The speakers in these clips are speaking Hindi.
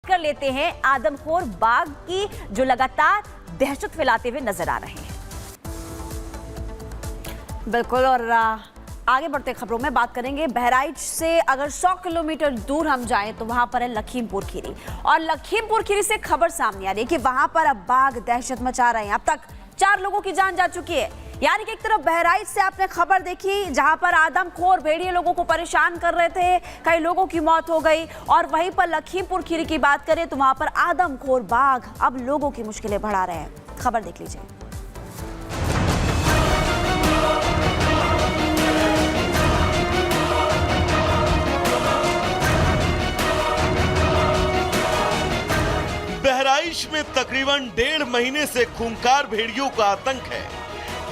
कर लेते हैं आदमखोर बाघ की जो लगातार दहशत फैलाते हुए नजर आ रहे हैं। बिल्कुल, और आगे बढ़ते खबरों में बात करेंगे। बहराइच से अगर 100 किलोमीटर दूर हम जाएं तो वहां पर है लखीमपुर खीरी, और लखीमपुर खीरी से खबर सामने आ रही है कि वहां पर अब बाघ दहशत मचा रहे हैं। अब तक 4 लोगों की जान जा चुकी है। यानी कि एक तरफ बहराइच से आपने खबर देखी जहां पर आदमखोर भेड़िए लोगों को परेशान कर रहे थे, कई लोगों की मौत हो गई, और वहीं पर लखीमपुर खीरी की बात करें तो वहां पर आदमखोर बाघ अब लोगों की मुश्किलें बढ़ा रहे हैं। खबर देख लीजिए। बहराइच में तकरीबन 1.5 महीने से खूंखार भेड़ियों का आतंक है।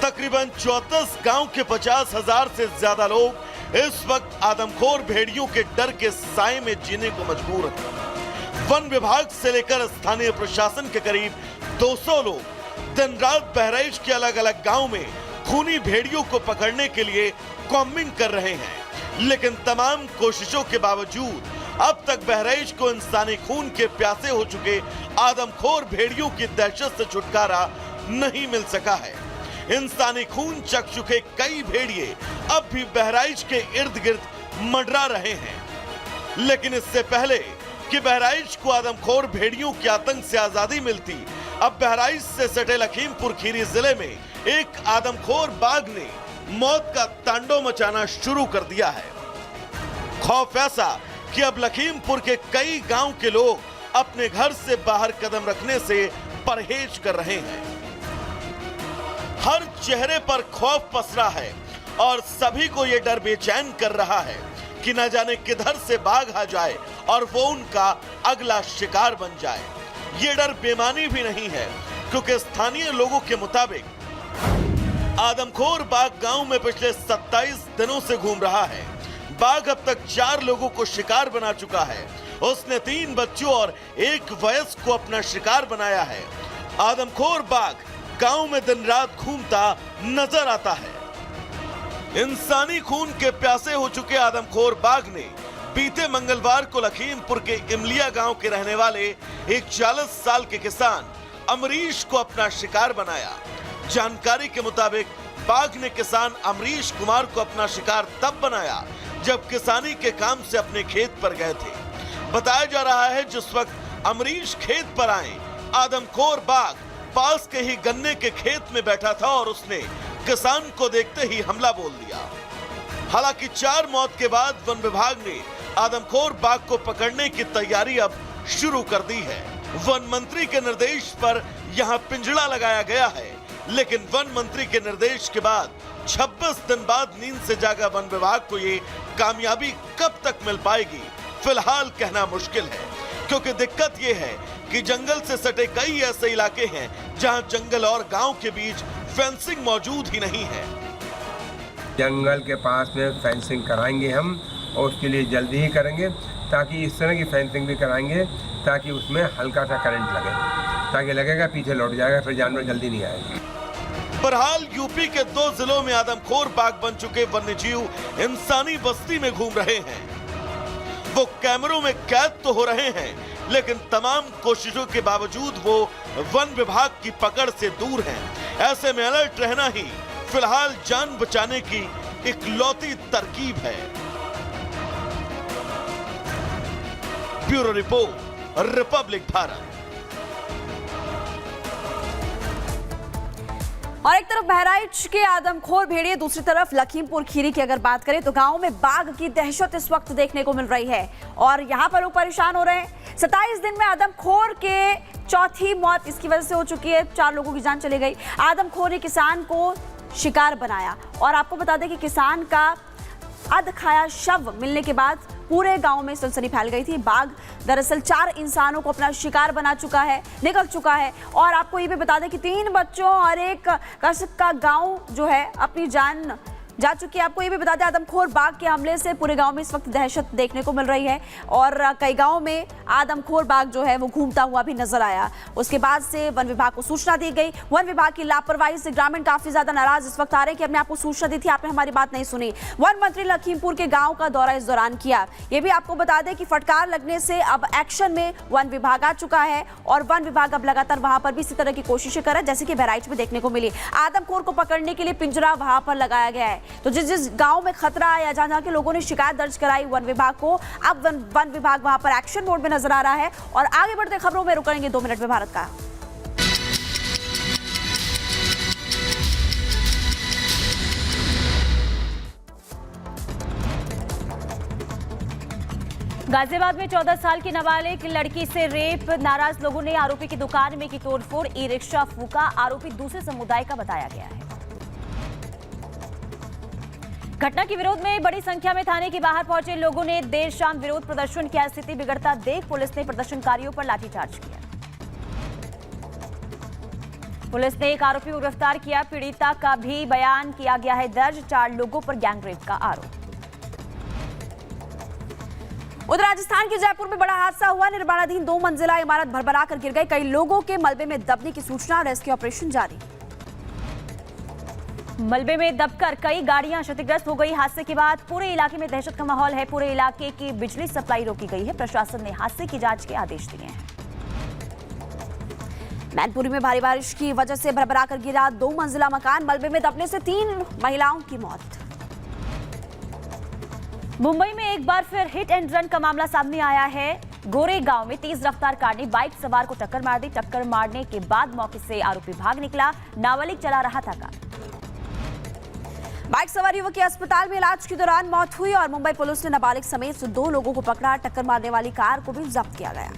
तकरीबन 34 गांव के 50,000 से ज्यादा लोग इस वक्त आदमखोर भेड़ियों के डर के साए में जीने को मजबूर हैं। वन विभाग से लेकर स्थानीय प्रशासन के करीब 200 लोग दिन रात बहराइच के अलग अलग गांव में खूनी भेड़ियों को पकड़ने के लिए कॉम्बिंग कर रहे हैं, लेकिन तमाम कोशिशों के बावजूद अब तक बहराइच को इंसानी खून के प्यासे हो चुके आदमखोर भेड़ियों की दहशत से छुटकारा नहीं मिल सका है। इंसानी खून चख चुके कई भेड़िए अब भी बहराइच के इर्द गिर्द मंडरा रहे हैं, लेकिन इससे पहले कि बहराइच को आदमखोर भेड़ियों के आतंक से आजादी मिलती, अब बहराइच से सटे लखीमपुर खीरी जिले में एक आदमखोर बाघ ने मौत का तांडव मचाना शुरू कर दिया है। खौफ ऐसा कि अब लखीमपुर के कई गांव के लोग अपने घर से बाहर कदम रखने से परहेज कर रहे हैं। हर चेहरे पर खौफ पसरा है और सभी को यह डर बेचैन कर रहा है कि न जाने किधर से बाघ आ जाए और वो उनका अगला शिकार बन जाए। ये डर बेमानी भी नहीं है, क्योंकि स्थानीय लोगों के मुताबिक आदमखोर बाघ गांव में पिछले 27 दिनों से घूम रहा है। बाघ अब तक 4 लोगों को शिकार बना चुका है। उसने 3 बच्चों और 1 वयस्क को अपना शिकार बनाया है। आदमखोर बाघ गांव में दिन रात घूमता नजर आता है। इंसानी खून के प्यासे हो चुके आदमखोर बाघ ने बीते मंगलवार को लखीमपुर के इमलिया गांव के रहने वाले एक 40 साल के किसान अमरीश को अपना शिकार बनाया। जानकारी के मुताबिक बाघ ने किसान अमरीश कुमार को अपना शिकार तब बनाया जब किसानी के काम से अपने खेत पर गए थे। बताया जा रहा है जिस वक्त अमरीश खेत पर आए, आदमखोर बाघ पास के ही गन्ने के खेत में बैठा था और उसने किसान को देखते ही हमला बोल दिया। हालांकि 4 मौत के बाद वन विभाग ने आदमखोर बाघ को पकड़ने की तैयारी अब शुरू कर दी है। वन मंत्री के निर्देश पर यहां पिंजड़ा लगाया गया है, लेकिन वन मंत्री के निर्देश के बाद 26 दिन बाद नींद से जागा वन विभाग को ये कामयाबी कब तक मिल पाएगी, फिलहाल कहना मुश्किल है, क्योंकि दिक्कत ये है कि जंगल से सटे कई ऐसे इलाके हैं जहां जंगल और गांव के बीच फेंसिंग मौजूद ही नहीं है। जंगल के पास में फेंसिंग कराएंगे हम, और उसके लिए जल्दी ही करेंगे, ताकि इस तरह की फेंसिंग भी कराएंगे ताकि उसमें हल्का सा करंट लगे, ताकि लगेगा पीछे लौट जाएगा, फिर जानवर जल्दी नहीं आएगा। बहरहाल यूपी के 2 जिलों में आदमखोर बाघ बन चुके वन्यजीव इंसानी बस्ती में घूम रहे हैं। वो कैमरों में कैद तो हो रहे हैं, लेकिन तमाम कोशिशों के बावजूद वो वन विभाग की पकड़ से दूर हैं। ऐसे में अलर्ट रहना ही फिलहाल जान बचाने की इकलौती तरकीब है। Bureau report, Republic Bharat. और एक तरफ बहराइच के आदमखोर भेड़िए, दूसरी तरफ लखीमपुर खीरी की अगर बात करें तो गांव में बाघ की दहशत इस वक्त देखने को मिल रही है और यहां पर लोग परेशान हो रहे हैं। 27 दिन में आदमखोर के 4थी मौत इसकी वजह से हो चुकी है, 4 लोगों की जान चली गई। आदमखोर ने किसान को शिकार बनाया और आपको बता दें कि किसान का अध खाया शव मिलने के बाद पूरे गांव में सनसनी फैल गई थी। बाघ दरअसल 4 इंसानों को अपना शिकार बना चुका है, निकल चुका है। और आपको ये भी बता दें कि 3 बच्चों और एक कसक का गांव जो है अपनी जान जा चुकी है। आपको ये भी बता दें, आदमखोर बाघ के हमले से पूरे गांव में इस वक्त दहशत देखने को मिल रही है और कई गांव में आदमखोर बाघ जो है वो घूमता हुआ भी नजर आया। उसके बाद से वन विभाग को सूचना दी गई। वन विभाग की लापरवाही से ग्रामीण काफी ज्यादा नाराज इस वक्त आ रहे हैं कि हमने आपको सूचना दी थी, आपने हमारी बात नहीं सुनी। वन मंत्री लखीमपुर के गांव का दौरा इस दौरान किया। ये भी आपको बता दें कि फटकार लगने से अब एक्शन में वन विभाग आ चुका है और वन विभाग अब लगातार वहां पर भी इसी तरह की कोशिशें कर रहा है जैसे कि बहराइच में देखने को मिली। आदमखोर को पकड़ने के लिए पिंजरा वहां पर लगाया गया है। तो जिस गांव में खतरा है या जहां के लोगों ने शिकायत दर्ज कराई वन विभाग को, अब वन विभाग वहां पर एक्शन मोड में नजर आ रहा है। और आगे बढ़ते खबरों में रुकेंगे 2 मिनट में भारत का। गाजियाबाद में 14 साल की नाबालिग लड़की से रेप, नाराज लोगों ने आरोपी की दुकान में की तोड़फोड़, ई रिक्शा फूका, आरोपी दूसरे समुदाय का बताया गया है। घटना के विरोध में बड़ी संख्या में थाने के बाहर पहुंचे लोगों ने देर शाम विरोध प्रदर्शन किया। स्थिति बिगड़ता देख पुलिस ने प्रदर्शनकारियों पर लाठीचार्ज किया। पुलिस ने एक आरोपी को गिरफ्तार किया। पीड़िता का भी बयान किया गया है दर्ज। 4 लोगों पर गैंगरेप का आरोप। उधर राजस्थान के जयपुर में बड़ा हादसा हुआ। निर्माणाधीन 2 मंजिला इमारत भरभरा कर गिर गई। कई लोगों के मलबे में दबने की सूचना, रेस्क्यू ऑपरेशन जारी। मलबे में दबकर कई गाड़ियां क्षतिग्रस्त हो गई। हादसे के बाद पूरे इलाके में दहशत का माहौल है। पूरे इलाके की बिजली सप्लाई रोकी गई है। प्रशासन ने हादसे की जांच के आदेश दिए हैं। मैनपुरी में भारी बारिश की वजह से भरभरा कर गिरा 2 मंजिला मकान। मलबे में दबने से 3 महिलाओं की मौत। मुंबई में एक बार फिर हिट एंड रन का मामला सामने आया है। गोरे गांव में तेज रफ्तार कार ने बाइक सवार को टक्कर मार दी। टक्कर मारने के बाद मौके से आरोपी भाग निकला। नाबालिग चला रहा था कार। बाइक सवार युवक की अस्पताल में इलाज के दौरान मौत हुई और मुंबई पुलिस ने नाबालिग समेत 2 लोगों को पकड़ा। टक्कर मारने वाली कार को भी जब्त किया गया।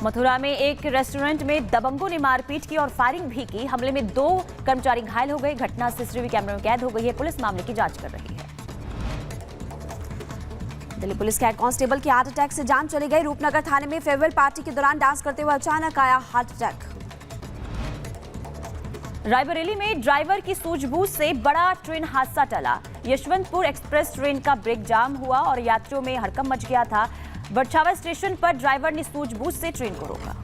मथुरा में एक रेस्टोरेंट में दबंगों ने मारपीट की और फायरिंग भी की। हमले में 2 कर्मचारी घायल हो गए। घटना सीसीटीवी कैमरे में कैद हो गई है। पुलिस मामले की जांच कर रही है। दिल्ली पुलिस के हेड कांस्टेबल की हार्ट अटैक से जान चली गई। रूपनगर थाने में फेयरवेल पार्टी के दौरान डांस करते हुए अचानक आया हार्ट अटैक। रायबरेली में ड्राइवर की सूझबूझ से बड़ा ट्रेन हादसा टला। यशवंतपुर एक्सप्रेस ट्रेन का ब्रेक जाम हुआ और यात्रियों में हड़कंप मच गया था। बरछावा स्टेशन पर ड्राइवर ने सूझबूझ से ट्रेन को रोका।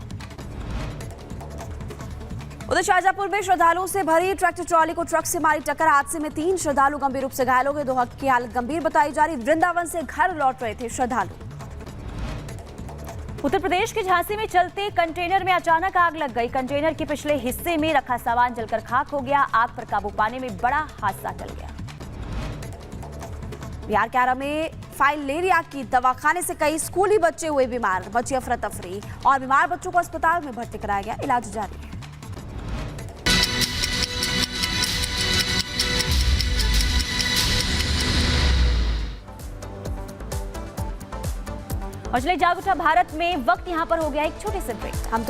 उधर शाहजहांपुर में श्रद्धालुओं से भरी ट्रैक्टर ट्रॉली को ट्रक से मारी टक्कर। हादसे में 3 श्रद्धालु गंभीर रूप से घायल हो गए। 2 की हालत गंभीर बताई जा रही। वृंदावन से घर लौट रहे थे श्रद्धालु। उत्तर प्रदेश के झांसी में चलते कंटेनर में अचानक आग लग गई। कंटेनर के पिछले हिस्से में रखा सामान जलकर खाक हो गया। आग पर काबू पाने में बड़ा हादसा टल गया। बिहार के आरा में फाइलेरिया की दवाखाने से कई स्कूली बच्चे हुए बीमार। बची अफरा तफरी और बीमार बच्चों को अस्पताल में भर्ती कराया गया। इलाज जारी है। और चलिए जाग उठा भारत में वक्त यहाँ पर हो गया एक छोटे से ब्रेक। हम